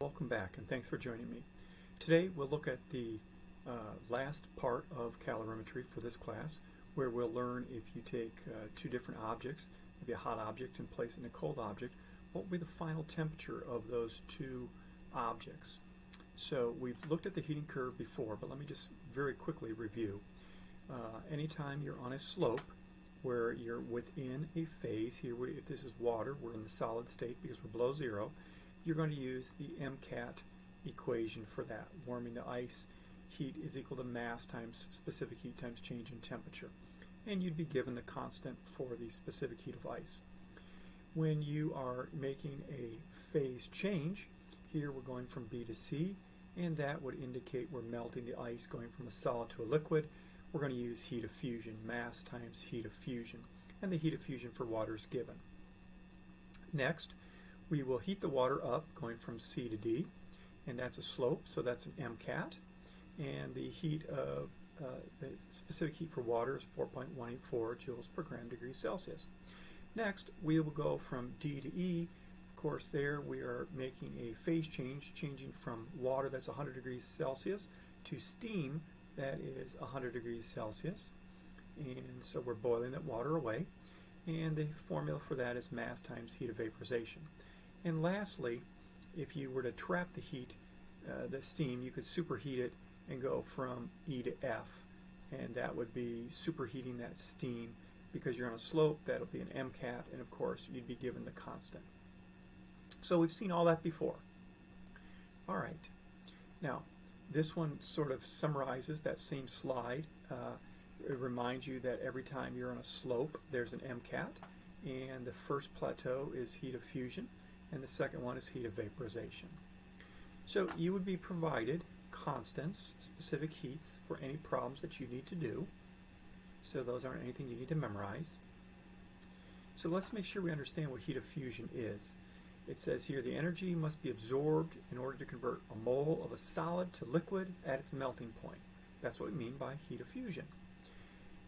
Welcome back and thanks for joining me. Today we'll look at the last part of calorimetry for this class, where we'll learn if you take two different objects, maybe a hot object and place it in a cold object, what will be the final temperature of those two objects. So we've looked at the heating curve before, but let me just very quickly review. Anytime you're on a slope where you're within a phase, here if this is water, we're in the solid state because we're below zero, you're going to use the MCAT equation for that. Warming the ice, heat is equal to mass times specific heat times change in temperature. And you'd be given the constant for the specific heat of ice. When you are making a phase change, here we're going from B to C, and that would indicate we're melting the ice going from a solid to a liquid. We're going to use heat of fusion, mass times heat of fusion, and the heat of fusion for water is given. Next, we will heat the water up going from C to D, and that's a slope, so that's an MCAT. And the heat of the specific heat for water is 4.184 joules per gram degree Celsius. Next, we will go from D to E. Of course, there we are making a phase change, changing from water that's 100 degrees Celsius to steam that is 100 degrees Celsius. And so we're boiling that water away. And the formula for that is mass times heat of vaporization. And lastly, if you were to trap the heat, the steam, you could superheat it and go from E to F. And that would be superheating that steam. Because you're on a slope, that'll be an MCAT, and of course, you'd be given the constant. So we've seen all that before. All right. Now, this one sort of summarizes that same slide. It reminds you that every time you're on a slope, there's an MCAT, and the first plateau is heat of fusion, and the second one is heat of vaporization. So you would be provided constants, specific heats, for any problems that you need to do. So those aren't anything you need to memorize. So let's make sure we understand what heat of fusion is. It says here the energy must be absorbed in order to convert a mole of a solid to liquid at its melting point. That's what we mean by heat of fusion.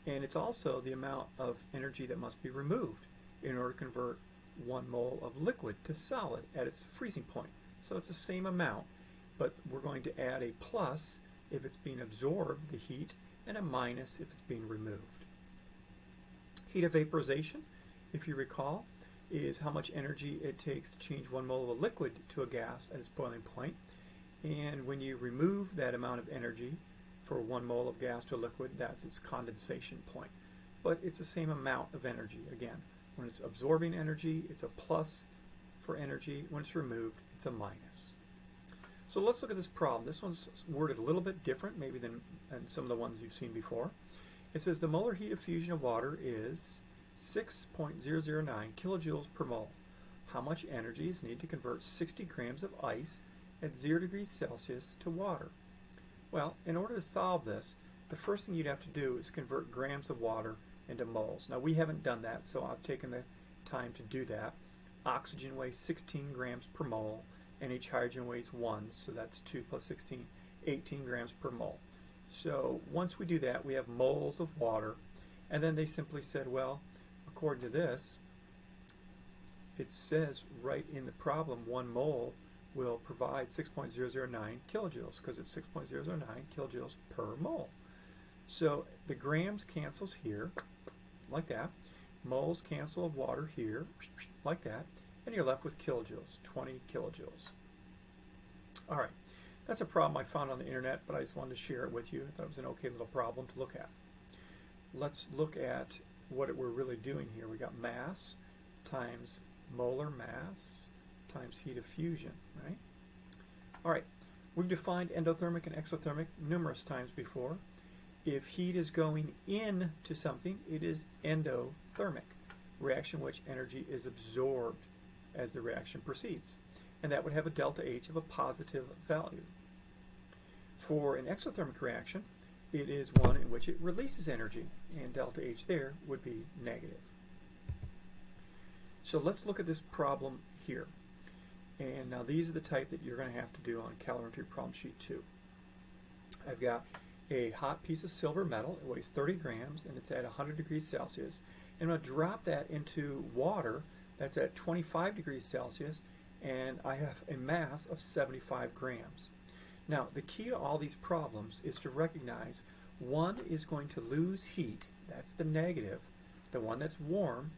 And it's also the amount of energy that must be removed in order to convert 1 mole of liquid to solid at its freezing point. So it's the same amount, but we're going to add a plus if it's being absorbed, the heat, and a minus if it's being removed. Heat of vaporization, if you recall, is how much energy it takes to change 1 mole of a liquid to a gas at its boiling point. And when you remove that amount of energy for 1 mole of gas to a liquid, that's its condensation point. But it's the same amount of energy. Again, when it's absorbing energy, it's a plus for energy. When it's removed, it's a minus. So let's look at this problem. This one's worded a little bit different maybe than some of the ones you've seen before. It says the molar heat of fusion of water is 6.009 kilojoules per mole. How much energy is needed to convert 60 grams of ice at 0 degrees Celsius to water? Well, in order to solve this, the first thing you'd have to do is convert grams of water into moles. Now we haven't done that, so I've taken the time to do that. Oxygen weighs 16 grams per mole, and each hydrogen weighs 1, so that's 2 plus 16, 18 grams per mole. So once we do that, we have moles of water, and then they simply said, well, according to this, it says right in the problem 1 mole will provide 6.009 kilojoules because it's 6.009 kilojoules per mole. So the grams cancels here, like that. Moles cancel of water here, like that. And you're left with kilojoules, 20 kilojoules. All right, that's a problem I found on the internet, but I just wanted to share it with you. I thought it was an okay little problem to look at. Let's look at what we're really doing here. We got mass times molar mass times heat of fusion, right? All right, we've defined endothermic and exothermic numerous times before. If heat is going into something, it is endothermic, reaction in which energy is absorbed as the reaction proceeds. And that would have a delta H of a positive value. For an exothermic reaction, it is one in which it releases energy, and delta H there would be negative. So let's look at this problem here. And now these are the type that you're going to have to do on calorimetry problem sheet 2. I've got a hot piece of silver metal. It weighs 30 grams, and it's at 100 degrees Celsius. And I'm going to drop that into water that's at 25 degrees Celsius, and I have a mass of 75 grams. Now, the key to all these problems is to recognize one is going to lose heat, that's the negative. The one that's warm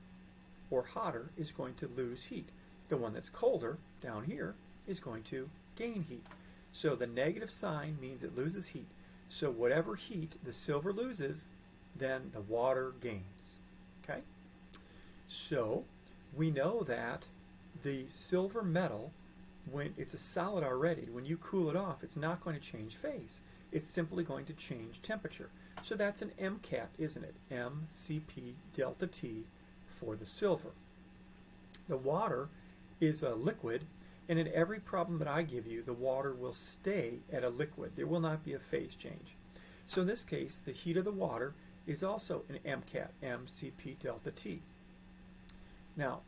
or hotter is going to lose heat. The one that's colder, down here, is going to gain heat. So the negative sign means it loses heat. So whatever heat the silver loses, then the water gains. Okay? So we know that the silver metal, when it's a solid already, when you cool it off, it's not going to change phase. It's simply going to change temperature. So that's an MCAT, isn't it? MCP delta T for the silver. The water is a liquid, and in every problem that I give you, the water will stay at a liquid. There will not be a phase change. So in this case, the heat of the water is also an MCAT, MCP delta T. Now,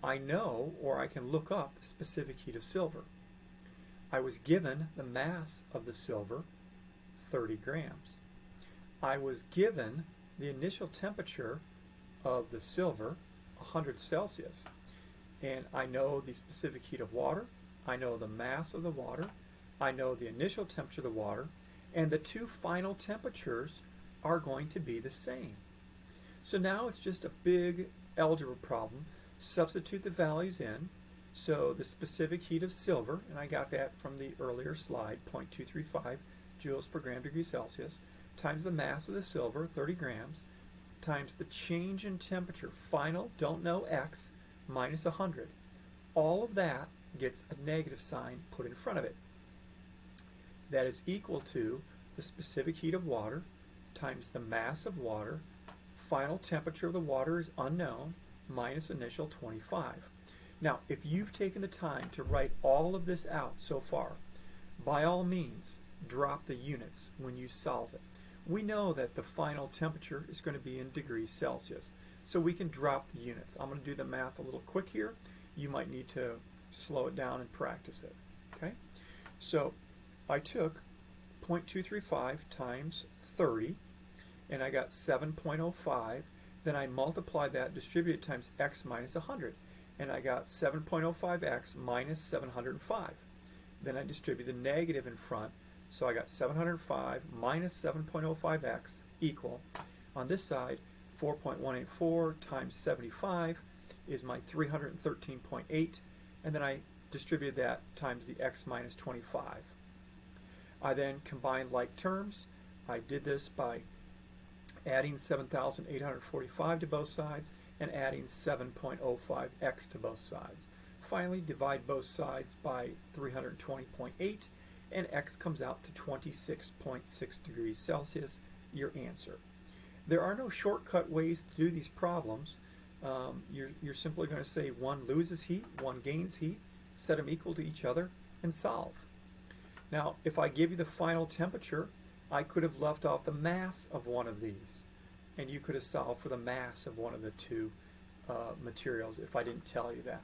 I know, or I can look up the specific heat of silver. I was given the mass of the silver, 30 grams. I was given the initial temperature of the silver, 100 Celsius. And I know the specific heat of water, I know the mass of the water, I know the initial temperature of the water, and the two final temperatures are going to be the same. So now it's just a big algebra problem. Substitute the values in. So the specific heat of silver, and I got that from the earlier slide, 0.235 joules per gram degree Celsius, times the mass of the silver, 30 grams, times the change in temperature, final, don't know x, minus 100. All of that gets a negative sign put in front of it. That is equal to the specific heat of water times the mass of water, final temperature of the water is unknown, minus initial 25. Now, if you've taken the time to write all of this out so far, by all means, drop the units when you solve it. We know that the final temperature is going to be in degrees Celsius, so we can drop the units. I'm going to do the math a little quick here. You might need to slow it down and practice it. Okay? So I took 0.235 times 30, and I got 7.05. Then I multiplied that, distributed times x minus 100, and I got 7.05x minus 705. Then I distribute the negative in front, so I got 705 minus 7.05x equal, on this side, 4.184 times 75 is my 313.8, and then I distributed that times the x minus 25. I then combined like terms. I did this by adding 7,845 to both sides and adding 7.05x to both sides. Finally, divide both sides by 320.8, and x comes out to 26.6 degrees Celsius, your answer. There are no shortcut ways to do these problems. You're simply going to say one loses heat, one gains heat, set them equal to each other, and solve. Now, if I give you the final temperature, I could have left off the mass of one of these, and you could have solved for the mass of one of the two materials if I didn't tell you that.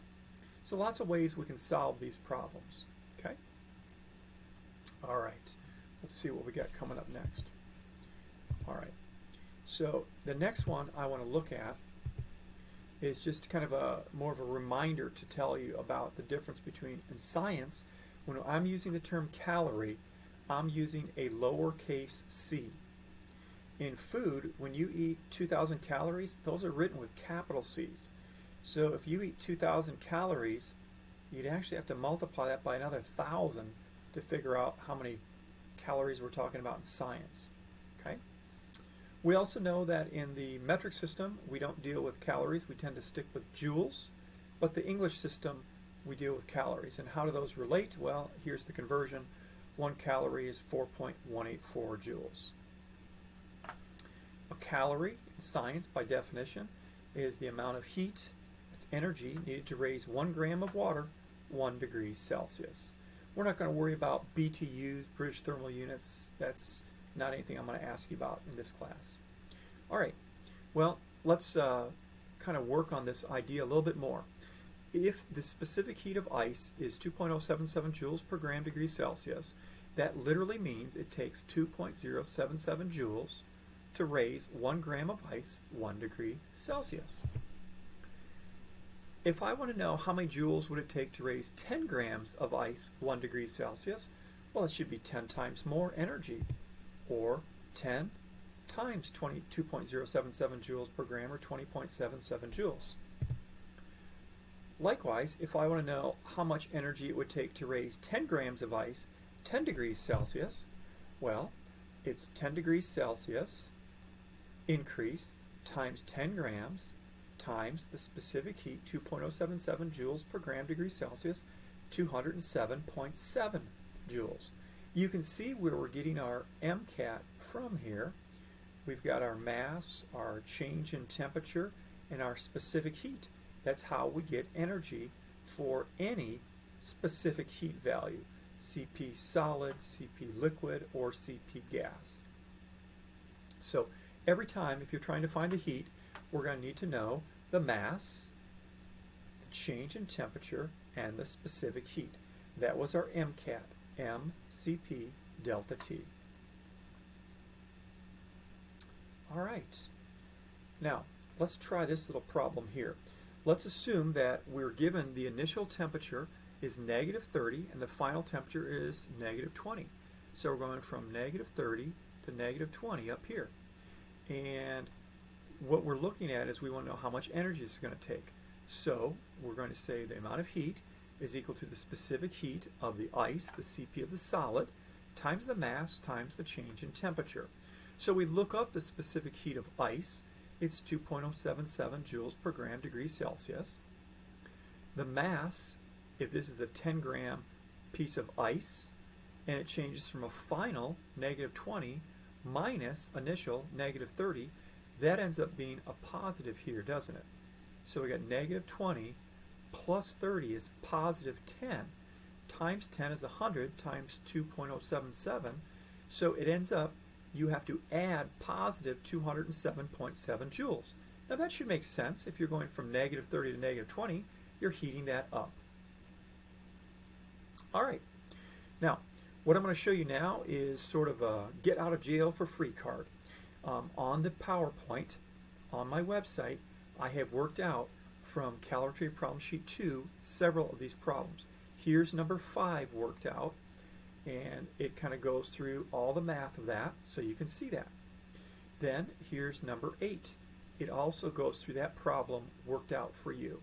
So lots of ways we can solve these problems. Okay? All right. Let's see what we got coming up next. All right. So the next one I want to look at is just kind of more of a reminder to tell you about the difference between, in science, when I'm using the term calorie, I'm using a lowercase c. In food, when you eat 2,000 calories, those are written with capital C's. So if you eat 2,000 calories, you'd actually have to multiply that by another 1,000 to figure out how many calories we're talking about in science. Okay? We also know that in the metric system, we don't deal with calories. We tend to stick with joules. But the English system, we deal with calories. And how do those relate? Well, here's the conversion. 1 calorie is 4.184 joules. A calorie in science, by definition, is the amount of heat, it's energy, needed to raise 1 gram of water 1 degree Celsius. We're not going to worry about BTUs, British thermal units. That's not anything I'm going to ask you about in this class. All right, well, let's kind of work on this idea a little bit more. If the specific heat of ice is 2.077 joules per gram degree Celsius, that literally means it takes 2.077 joules to raise 1 gram of ice 1 degree Celsius. if I want to know how many joules would it take to raise 10 grams of ice 1 degree Celsius, well, it should be 10 times more energy, or 10 times 22.077 joules per gram, or 20.77 joules. Likewise, if I want to know how much energy it would take to raise 10 grams of ice 10 degrees Celsius, well, it's 10 degrees Celsius increase times 10 grams times the specific heat, 2.077 joules per gram degree Celsius, 207.7 joules. You can see where we're getting our MCAT from here. We've got our mass, our change in temperature, and our specific heat. That's how we get energy for any specific heat value, CP solid, CP liquid, or CP gas. So every time if you're trying to find the heat, we're going to need to know the mass, the change in temperature, and the specific heat. That was our MCAT, MCP delta T. All right. Now, let's try this little problem here. Let's assume that we're given the initial temperature is negative 30 and the final temperature is negative 20. So we're going from negative 30 to negative 20 up here. And what we're looking at is we want to know how much energy it's going to take. So we're going to say the amount of heat is equal to the specific heat of the ice, the CP of the solid, times the mass times the change in temperature. So we look up the specific heat of ice. It's 2.077 joules per gram degree Celsius. The mass, if this is a 10 gram piece of ice, and it changes from a final negative 20 minus initial negative 30, that ends up being a positive here, doesn't it? So we got negative 20 plus 30 is positive 10. Times 10 is 100 times 2.077. So it ends up, you have to add positive 207.7 joules. Now that should make sense. If you're going from negative 30 to negative 20, you're heating that up. All right. Now, what I'm going to show you now is sort of a get out of jail for free card. On the PowerPoint, on my website, I have worked out from Calorimetry problem sheet 2 several of these problems. Here's number 5 worked out, and it kind of goes through all the math of that, so you can see that. Then here's number 8. It also goes through that problem worked out for you.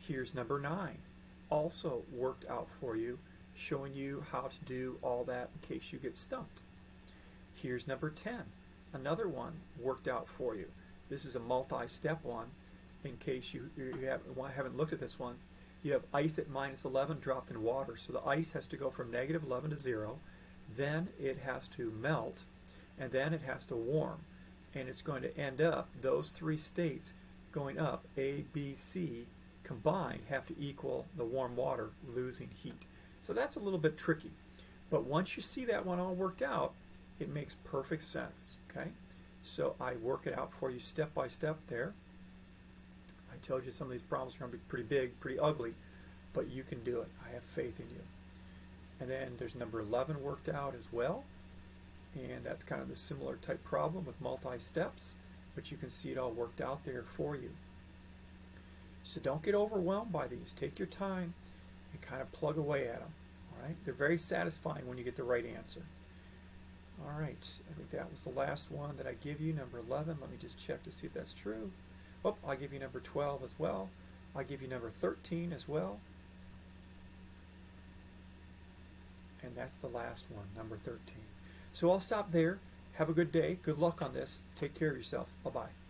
Here's number 9, also worked out for you, showing you how to do all that in case you get stumped. Here's number 10, another one worked out for you. This is a multi-step one in case you haven't looked at this one. You have ice at minus 11 dropped in water, so the ice has to go from negative 11 to 0, then it has to melt, and then it has to warm. And it's going to end up, those three states going up, A, B, C, combined have to equal the warm water losing heat. So that's a little bit tricky. But once you see that one all worked out, it makes perfect sense. Okay? So I work it out for you step by step there. I told you some of these problems are going to be pretty big, pretty ugly, but you can do it. I have faith in you. And then there's number 11 worked out as well. And that's kind of the similar type problem with multi-steps, but you can see it all worked out there for you. So don't get overwhelmed by these. Take your time and kind of plug away at them. All right? They're very satisfying when you get the right answer. All right, I think that was the last one that I give you, number 11. Let me just check to see if that's true. Oh, I'll give you number 12 as well. I'll give you number 13 as well. And that's the last one, number 13. So I'll stop there. Have a good day. Good luck on this. Take care of yourself. Bye-bye.